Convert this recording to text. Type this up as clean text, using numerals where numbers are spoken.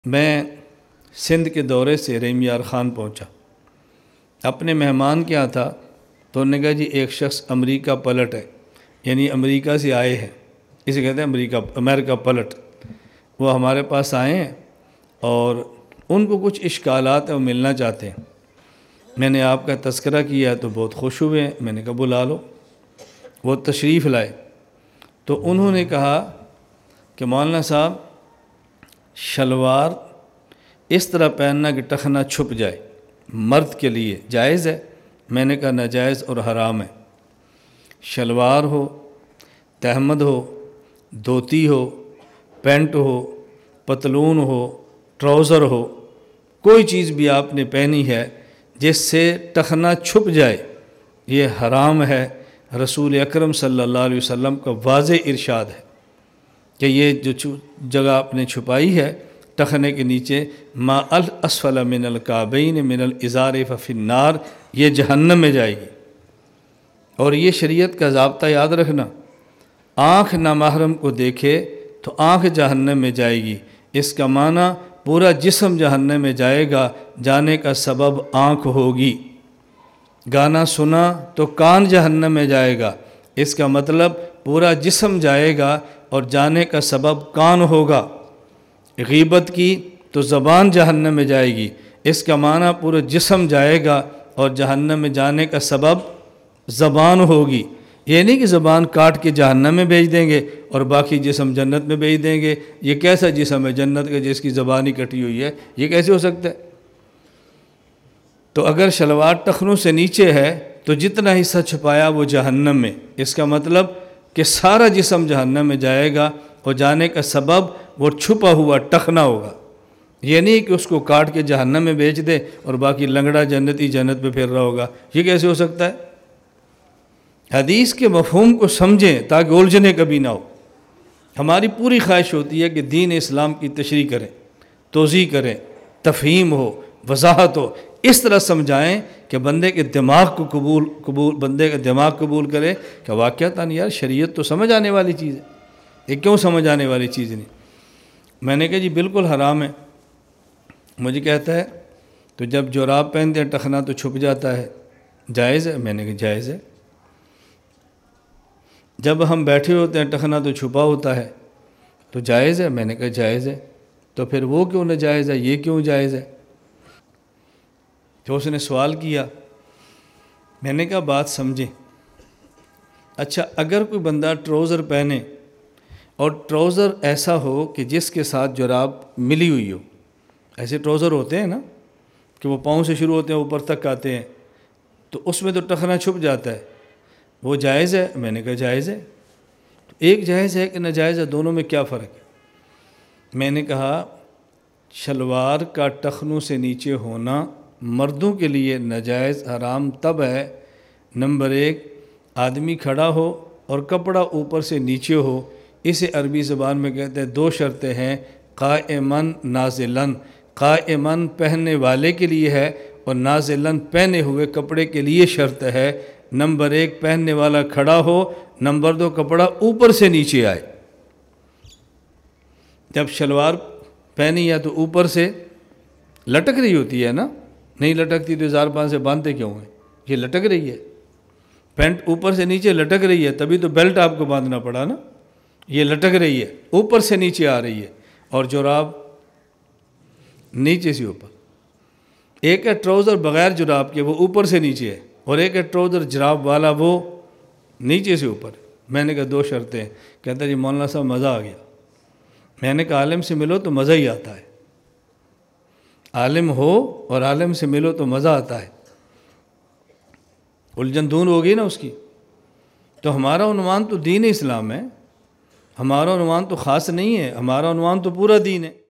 میں سندھ کے دورے سے رحیم یار خان پہنچا، اپنے مہمان کیا تھا تو انہوں نے کہا جی ایک شخص امریکہ پلٹ ہے، یعنی امریکہ سے آئے ہیں، اسے کہتے ہیں امریکہ پلٹ، وہ ہمارے پاس آئے ہیں اور ان کو کچھ اشکالات ہیں، وہ ملنا چاہتے ہیں۔ میں نے آپ کا تذکرہ کیا تو بہت خوش ہوئے ہیں، میں نے کہا بلا لو۔ وہ تشریف لائے تو انہوں نے کہا کہ مولانا صاحب شلوار اس طرح پہننا کہ ٹخنا چھپ جائے، مرد کے لیے جائز ہے؟ میں نے کہا ناجائز اور حرام ہے۔ شلوار ہو، تہمد ہو، دھوتی ہو، پینٹ ہو، پتلون ہو، ٹراؤزر ہو، کوئی چیز بھی آپ نے پہنی ہے جس سے ٹخنا چھپ جائے، یہ حرام ہے۔ رسول اکرم صلی اللہ علیہ وسلم کا واضح ارشاد ہے کہ یہ جو جگہ آپ نے چھپائی ہے ٹخنے کے نیچے، ما اسفل من الکعبین من الازار ففی النار، یہ جہنم میں جائے گی۔ اور یہ شریعت کا ضابطہ یاد رکھنا، آنکھ نامحرم کو دیکھے تو آنکھ جہنم میں جائے گی، اس کا معنی پورا جسم جہنم میں جائے گا، جانے کا سبب آنکھ ہوگی۔ گانا سنا تو کان جہنم میں جائے گا، اس کا مطلب پورا جسم جائے گا اور جانے کا سبب کان ہوگا۔ غیبت کی تو زبان جہنم میں جائے گی، اس کا معنی پورا جسم جائے گا اور جہنم میں جانے کا سبب زبان ہوگی۔ یہ نہیں کہ زبان کاٹ کے جہنم میں بھیج دیں گے اور باقی جسم جنت میں بھیج دیں گے۔ یہ کیسا جسم ہے جنت کا جس کی زبان ہی کٹی ہوئی ہے؟ یہ کیسے ہو سکتا ہے؟ تو اگر شلوار ٹخنوں سے نیچے ہے تو جتنا حصہ چھپایا وہ جہنم میں، اس کا مطلب کہ سارا جسم جہنم میں جائے گا اور جانے کا سبب وہ چھپا ہوا ٹخنا ہوگا۔ یہ نہیں کہ اس کو کاٹ کے جہنم میں بیچ دے اور باقی لنگڑا جنتی جنت پہ پھر رہا ہوگا۔ یہ کیسے ہو سکتا ہے؟ حدیث کے مفہوم کو سمجھیں تاکہ الجھنے کبھی نہ ہو۔ ہماری پوری خواہش ہوتی ہے کہ دین اسلام کی تشریح کریں، توضیح کریں، تفہیم ہو، وضاحت ہو، اس طرح سمجھائیں کہ بندے کے دماغ کو بندے کا دماغ قبول کرے کہ واقعتاً یار شریعت تو سمجھ آنے والی چیز ہے، یہ کیوں سمجھ آنے والی چیز نہیں؟ میں نے کہا جی بالکل حرام ہے۔ مجھے کہتا ہے تو جب جوراب پہنتے ہیں ٹخنا تو چھپ جاتا ہے، جائز ہے؟ میں نے کہا جائز ہے۔ جب ہم بیٹھے ہوتے ہیں ٹخنا تو چھپا ہوتا ہے تو جائز ہے؟ میں نے کہا جائز ہے۔ تو پھر وہ کیوں نہ جائز ہے، یہ کیوں جائز ہے؟ تو اس نے سوال کیا، میں نے کہا بات سمجھیں۔ اچھا اگر کوئی بندہ ٹراؤزر پہنے اور ٹراؤزر ایسا ہو کہ جس کے ساتھ جراب ملی ہوئی ہو، ایسے ٹراؤزر ہوتے ہیں نا کہ وہ پاؤں سے شروع ہوتے ہیں اوپر تک آتے ہیں، تو اس میں تو ٹخنا چھپ جاتا ہے، وہ جائز ہے؟ میں نے کہا جائز ہے۔ ایک جائز ہے کہ ناجائز ہے، دونوں میں کیا فرق ہے؟ میں نے کہا شلوار کا ٹخنوں سے نیچے ہونا مردوں کے لیے ناجائز حرام تب ہے، نمبر ایک آدمی کھڑا ہو اور کپڑا اوپر سے نیچے ہو، اسے عربی زبان میں کہتے ہیں دو شرطیں ہیں، قائمن نازلن۔ قائمن پہننے والے کے لیے ہے اور نازلن پہنے ہوئے کپڑے کے لیے شرط ہے۔ نمبر ایک پہننے والا کھڑا ہو، نمبر دو کپڑا اوپر سے نیچے آئے۔ جب شلوار پہنی ہے تو اوپر سے لٹک رہی ہوتی ہے نا، نہیں لٹکتی تو زار پان سے باندھتے کیوں ہیں؟ یہ لٹک رہی ہے، پینٹ اوپر سے نیچے لٹک رہی ہے، تبھی تو بیلٹ آپ کو باندھنا پڑا نا۔ یہ لٹک رہی ہے، اوپر سے نیچے آ رہی ہے، اور جراب نیچے سے اوپر۔ ایک ہے ٹراؤزر بغیر جراب کے، وہ اوپر سے نیچے ہے، اور ایک ہے ٹراؤزر جراب والا، وہ نیچے سے اوپر۔ میں نے کہا دو شرطیں ہیں۔ کہتا جی مولانا صاحب مزہ آ گیا۔ میں نے کہا عالم سے ملو تو مزہ ہی آتا ہے، عالم ہو اور عالم سے ملو تو مزہ آتا ہے۔ الجھن دور ہوگی نا اس کی۔ تو ہمارا عنوان تو دین اسلام ہے، ہمارا عنوان تو خاص نہیں ہے، ہمارا عنوان تو پورا دین ہے۔